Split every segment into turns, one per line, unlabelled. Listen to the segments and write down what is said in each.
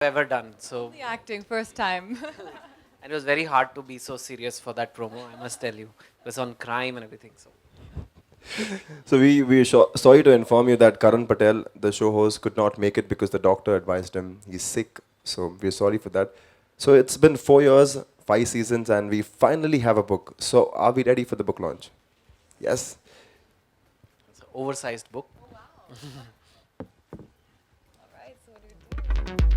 ever done. So,
The acting, first time.
and it was very hard to be so serious for that promo, I must tell you. It was on crime and everything. So,
So sorry to inform you that Karan Patel, the show host, could not make it because the doctor advised him he's sick. So we're sorry for that. So it's been 4 years, 5 seasons, and we finally have a book. So are we ready for the book launch? Yes.
it's an oversized book.
Alright, so what do we do?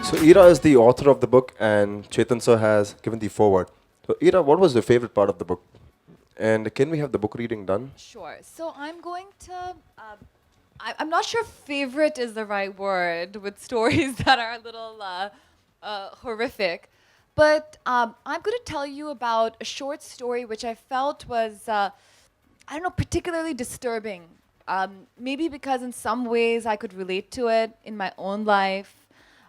So Ira is the author of the book, and Chetan sir has given the foreword. So Ira, what was your favorite part of the book? And can we have the book reading done?
Sure. So I'm going to. I'm not sure favorite is the right word with stories that are a little horrific, but I'm going to tell you about a short story which I felt was, I don't know, particularly disturbing. Maybe because in some ways I could relate to it in my own life.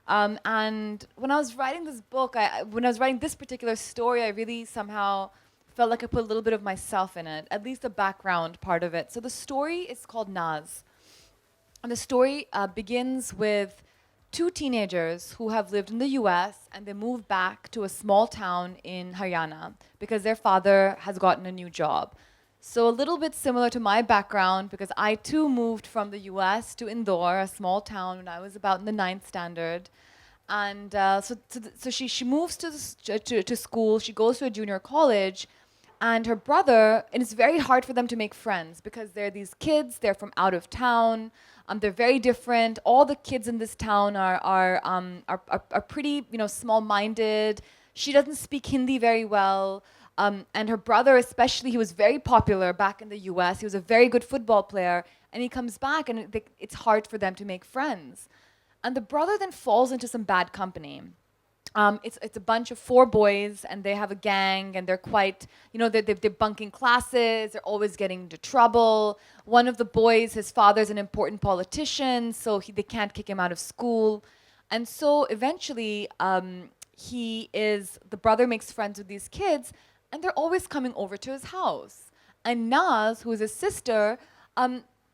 And when I was writing this book, when I was writing this particular story, I really somehow felt like I put a little bit of myself in it, at least the background part of it. So the story is called Naz. And the story begins with two teenagers who have lived in the US and they move back to a small town in Haryana because their father has gotten a new job. So a little bit similar to my background because I too moved from the US to Indore, a small town, when I was about in the ninth standard. And so she moves to school, she goes to a junior college, and her brother, and it's very hard for them to make friends because they're these kids, they're from out of town, they're very different. All the kids in this town are pretty, small-minded. She doesn't speak Hindi very well. And her brother especially, he was very popular back in the US. He was a very good football player. And he comes back and it's hard for them to make friends. And the brother then falls into some bad company. It's a bunch of four boys, and they have a gang, and they're quite, they're bunking classes, they're always getting into trouble. One of the boys, his father's an important politician, so they can't kick him out of school. And so eventually, the brother makes friends with these kids, and they're always coming over to his house. And Naz, who is his sister,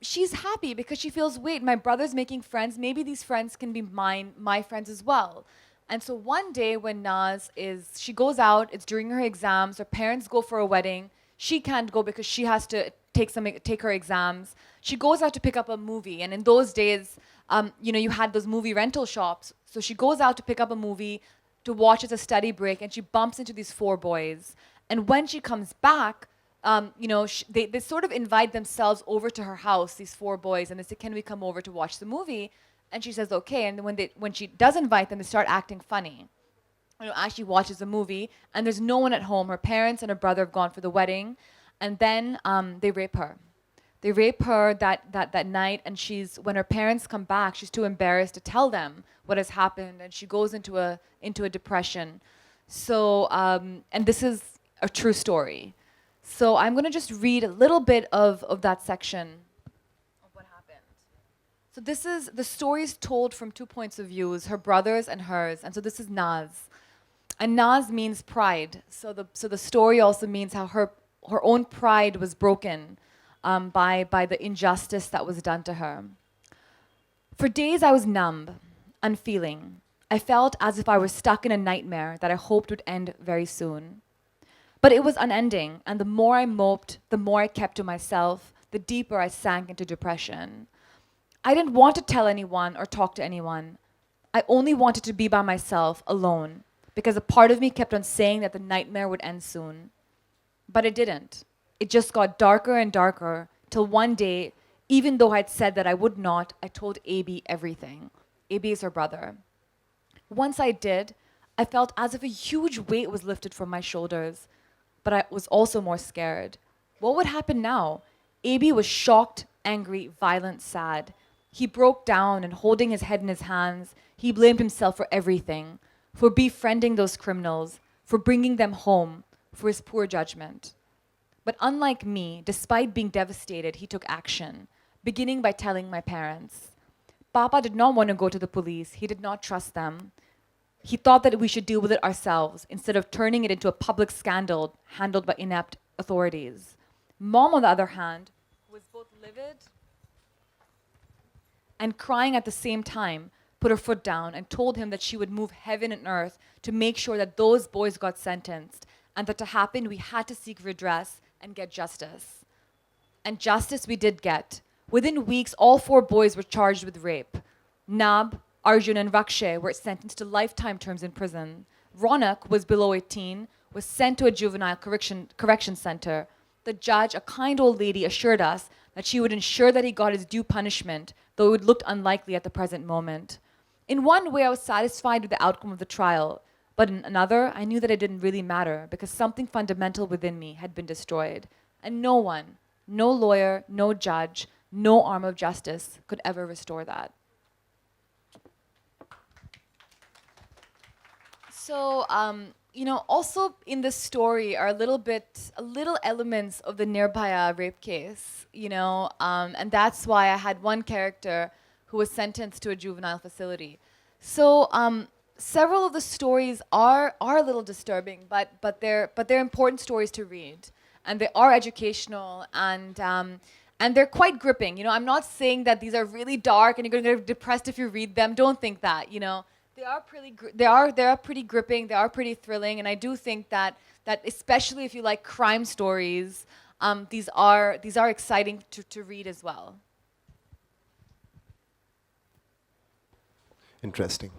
she's happy because she feels, wait, my brother's making friends, maybe these friends can be my friends as well. And so one day when she goes out, it's during her exams, her parents go for a wedding, she can't go because she has to take her exams. She goes out to pick up a movie, and in those days, you had those movie rental shops. So she goes out to pick up a movie to watch as a study break, and she bumps into these four boys. And when she comes back, they sort of invite themselves over to her house, these four boys, and they say, can we come over to watch the movie? And she says, okay. And when she does invite them, they start acting funny. As she watches the movie, and there's no one at home. Her parents and her brother have gone for the wedding. And then they rape her. They rape her that night, and when her parents come back, she's too embarrassed to tell them what has happened, and she goes into a depression. So, and this is a true story. So I'm going to just read a little bit of that section of what happened. So the story is told from two points of view, her brother's and hers. And so this is Naz. And Naz means pride. So the story also means how her own pride was broken by the injustice that was done to her. For days I was numb, unfeeling. I felt as if I were stuck in a nightmare that I hoped would end very soon. But it was unending, and the more I moped, the more I kept to myself, the deeper I sank into depression. I didn't want to tell anyone or talk to anyone. I only wanted to be by myself, alone, because a part of me kept on saying that the nightmare would end soon. But it didn't. It just got darker and darker, till one day, even though I'd said that I would not, I told AB everything. AB is her brother. Once I did, I felt as if a huge weight was lifted from my shoulders, but I was also more scared. What would happen now? AB was shocked, angry, violent, sad. He broke down and holding his head in his hands, he blamed himself for everything, for befriending those criminals, for bringing them home, for his poor judgment. But unlike me, despite being devastated, he took action, beginning by telling my parents. Papa did not want to go to the police. He did not trust them. He thought that we should deal with it ourselves instead of turning it into a public scandal handled by inept authorities. Mom, on the other hand, was both livid and crying at the same time, put her foot down and told him that she would move heaven and earth to make sure that those boys got sentenced, and that to happen we had to seek redress and get justice. And justice we did get. Within weeks, all 4 boys were charged with rape. Nab, Arjun, and Rakshay were sentenced to lifetime terms in prison. Ronak was below 18, was sent to a juvenile correction center. The judge, a kind old lady, assured us that she would ensure that he got his due punishment, though it looked unlikely at the present moment. In one way, I was satisfied with the outcome of the trial, but in another, I knew that it didn't really matter because something fundamental within me had been destroyed. And no one, no lawyer, no judge, no arm of justice could ever restore that. So, also in this story are little elements of the Nirbhaya rape case, and that's why I had one character who was sentenced to a juvenile facility. So, several of the stories are a little disturbing, but they're important stories to read, and they are educational and they're quite gripping. I'm not saying that these are really dark and you're going to get depressed if you read them. Don't think that. They are pretty gripping. They are pretty thrilling, and I do think that especially if you like crime stories, these are exciting to read as well.
Interesting.